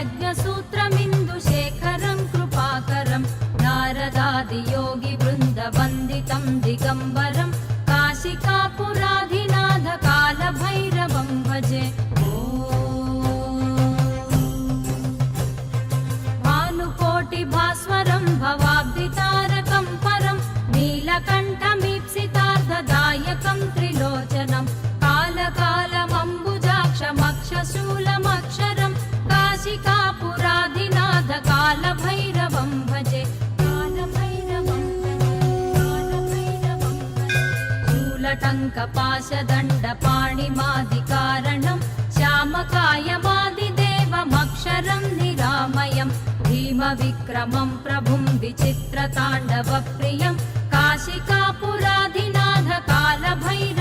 यज्ञसूत्रमिन्दुशेखरं कृपाकरं नारदादियोगिवृन्दवन्दितं दिगम्बरं काशिकापुराधिनाथ कालभैरवं भजे। भानुकोटिभास्वरं भवाब्धितारकं परं नीलकण्ठमीप्सितार्धदायकं त्रिलोचनं कालकालमम्बुजाक्षमक्षशूलमक्षरं काशिकापुराधिनाथ कालभैरवं भजे। शूलटङ्कपाशदण्डपाणिमादिकारणं श्यामकायमादिदेवमक्षरं निरामयं भीमविक्रमं प्रभुं विचित्रताण्डवप्रियं काशिकापुराधिनाथ कालभैरवं